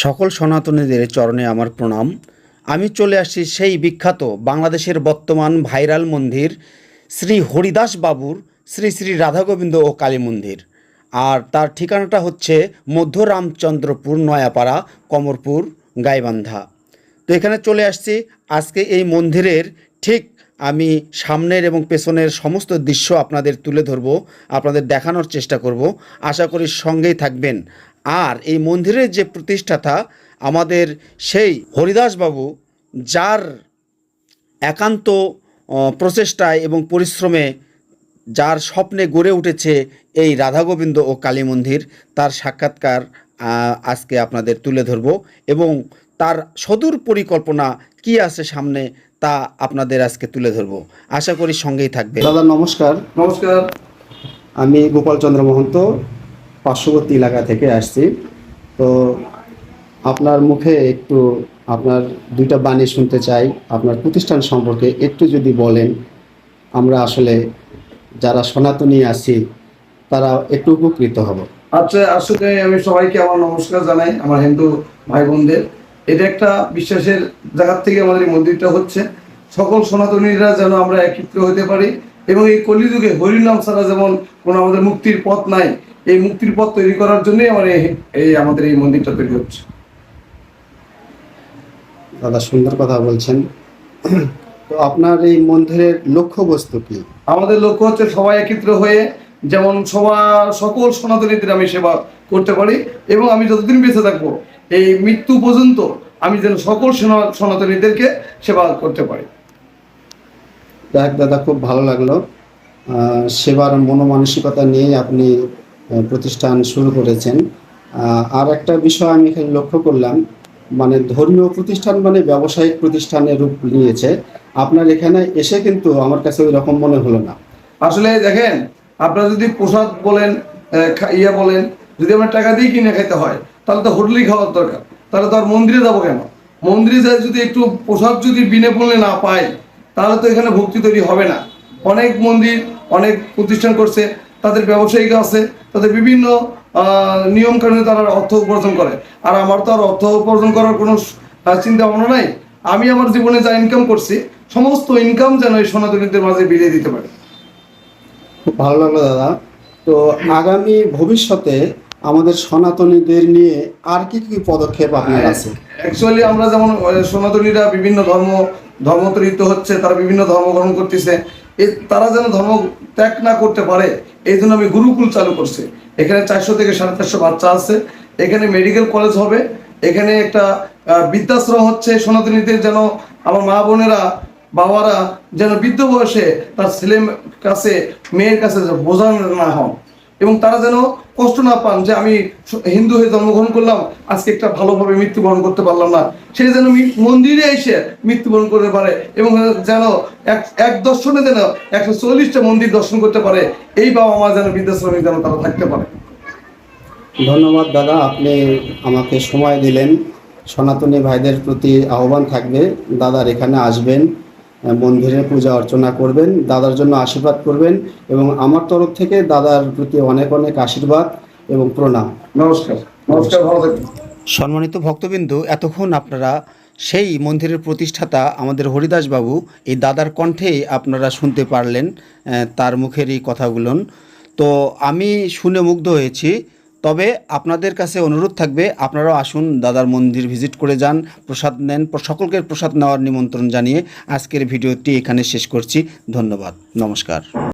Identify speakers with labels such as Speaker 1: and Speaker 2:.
Speaker 1: সকল সনাতনীদের চরণে আমার প্রণাম। আমি চলে আসছি সেই বিখ্যাত বাংলাদেশের বর্তমান ভাইরাল মন্দির শ্রী হরিদাস বাবুর শ্রী শ্রী রাধাগোবিন্দ ও কালী মন্দির। আর তার ঠিকানাটা হচ্ছে মধ্য রামচন্দ্রপুর, নয়াপাড়া, কমরপুর, গাইবান্ধা। তো এখানে চলে আসছি। আজকে এই মন্দিরের ঠিক আমি সামনের এবং পেছনের সমস্ত দৃশ্য আপনাদের তুলে ধরব, আপনাদের দেখানোর চেষ্টা করব। আশা করি সঙ্গেই থাকবেন। আর এই মন্দিরের যে প্রতিষ্ঠাতা আমাদের সেই হরিদাস বাবু, যার একান্ত প্রচেষ্টায় এবং পরিশ্রমে, যার স্বপ্নে গড়ে উঠেছে এই রাধাগোবিন্দ ও কালী মন্দির, তার সাক্ষাৎকার আজকে আপনাদের তুলে ধরব এবং তার সদূর পরিকল্পনা কি আছে সামনে তা আপনাদের আজকে তুলে ধরব। আশা করি সঙ্গেই থাকবে। দাদা নমস্কার।
Speaker 2: নমস্কার।
Speaker 1: আমি গোপালচন্দ্র মহন্ত পার্শ্ববর্তী এলাকা থেকে আসছি। তো আপনার মুখে একটু আপনার দুইটা বাণী শুনতে চাই। আপনার প্রতিষ্ঠান সম্পর্কে একটু যদি বলেন, আমরা আসলে যারা সনাতনী আছি তারা একটু উপকৃত হব।
Speaker 2: আচ্ছা, আসলে আমি সবাইকে আমার নমস্কার জানাই, আমার হিন্দু ভাই বোনদের। এটা একটা বিশ্বাসের জায়গা থেকে আমাদের এই মন্দিরটা হচ্ছে। সকল সনাতনীরা যেন আমরা একত্র হতে পারি এবং এই কলিযুগে হরিনাম ছাড়া যেমন কোনো আমাদের মুক্তির পথ নাই, এই মুক্তির পথ তৈরি করার জন্যই আমাদের এই মন্দিরটা তৈরি হচ্ছে।
Speaker 1: দাদা সুন্দর কথা বলছেন। তো আপনার এই মন্দিরের লক্ষ্যবস্তু কি?
Speaker 2: আমাদের লক্ষ্য হচ্ছে সবাই একত্র হয়ে যেমন সকল সনাতনীদের আমি সেবা করতে পারি এবং আমি যতদিন বেঁচে থাকবো এই মৃত্যু পর্যন্ত আমি যেন সকল সনাতনীদেরকে সেবা করতে পারি।
Speaker 1: দেখ দাদা, খুব ভালো লাগলো। সেবার মনোমানসিকতা নিয়ে আপনি প্রতিষ্ঠান শুরু করেছেন। আর একটা বিষয় আমি এখানে লক্ষ্য করলাম, মানে ধর্মীয় প্রতিষ্ঠান মানে ব্যবসায়িক প্রতিষ্ঠানের রূপ নিয়েছে। আপনার এখানে এসে কিন্তু আমার কাছে ওই রকম মনে হলো না।
Speaker 2: আসলে দেখেন, আপনারা যদি প্রসাদ বলেন, বলেন, যদি আমরা টাকা দিয়ে কিনে খেতে হয় তাহলে তো হোটেলেই খাওয়ার দরকার। তাহলে তো আর মন্দিরে যাবো কেন? মন্দিরে যাই যদি একটু প্রসাদ যদি বিনামূল্যে না পাই তাহলে তো এখানে ভক্তি তৈরি হবে না। অনেক মন্দির, অনেক প্রতিষ্ঠান করছে, তাদের ব্যবসায়িক আছে, তাদের বিভিন্ন নিয়ম কানুনে তারা অর্থ উপার্জন করে। আর আমার তো আর অর্থ উপার্জন করার কোনো চিন্তা ভাবনা নাই। আমি আমার জীবনে যা ইনকাম করছি সমস্ত ইনকাম যেন এই সনাতনীদের মাঝে বিলিয়ে দিতে পারি।
Speaker 1: খুব ভালো লাগলো দাদা। তো আগামী ভবিষ্যতে আমাদের সনাতনীদের নিয়ে আর কি কি পদক্ষেপ আপনার আছে?
Speaker 2: অ্যাকচুয়ালি আমরা যেমন সনাতনীরা বিভিন্ন ধর্মান্তরিত হচ্ছে, তারা বিভিন্ন ধর্ম গ্রহণ করতেছে, তারা যেন ধর্ম ত্যাগ না করতে পারে এই জন্য আমি গুরুকুল চালু করছি। এখানে 400 থেকে 450 বাচ্চা আছে। এখানে মেডিকেল কলেজ হবে, এখানে একটা বৃদ্ধাশ্রম হচ্ছে সনাতনীদের, যেন আমার মা বোনেরা, বাবারা যেন বৃদ্ধ বয়সে তার ছেলের কাছে, মেয়ের কাছে বোঝা না হন এবং তারা যেন কষ্ট না পান যে আমি হিন্দু হয়ে জন্মগ্রহণ করলাম, আজকে একটা ভালোভাবে মৃত্যুবরণ করতে পারলাম না। সে যেন মন্দিরে এসে মৃত্যুবরণ করতে পারে এবং যেন এক দর্শনে যেন 140টা মন্দির দর্শন করতে পারে। এই বাবা মা যেন বৃদ্ধাশ্রমে যেন তারা থাকতে পারে।
Speaker 1: ধন্যবাদ দাদা, আপনি আমাকে সময় দিলেন। সনাতনী ভাইদের প্রতি আহ্বান থাকবে, দাদার এখানে আসবেন, মন্দিরে পূজা অর্চনা করবেন, দাদার জন্য আশীর্বাদ করবেন এবং আমার তরফ থেকে দাদার প্রতি অনেক অনেক আশীর্বাদ এবং প্রণাম।
Speaker 2: নমস্কার। নমস্কার, ভালো থাকবেন।
Speaker 1: সম্মানিত ভক্তবিন্দু, এতক্ষণ আপনারা সেই মন্দিরের প্রতিষ্ঠাতা আমাদের হরিদাস বাবু, এই দাদার কণ্ঠে আপনারা শুনতে পারলেন তার মুখের এই কথাগুলো। তো আমি শুনে মুগ্ধ হয়েছি। তবে আপনাদের কাছে অনুরোধ থাকবে, আপনারাও আসুন, দাদার মন্দির ভিজিট করে যান, প্রসাদ নেন। সকলকে প্রসাদ নেওয়ার নিমন্ত্রণ জানিয়ে আজকের ভিডিওটি এখানে শেষ করছি। ধন্যবাদ, নমস্কার।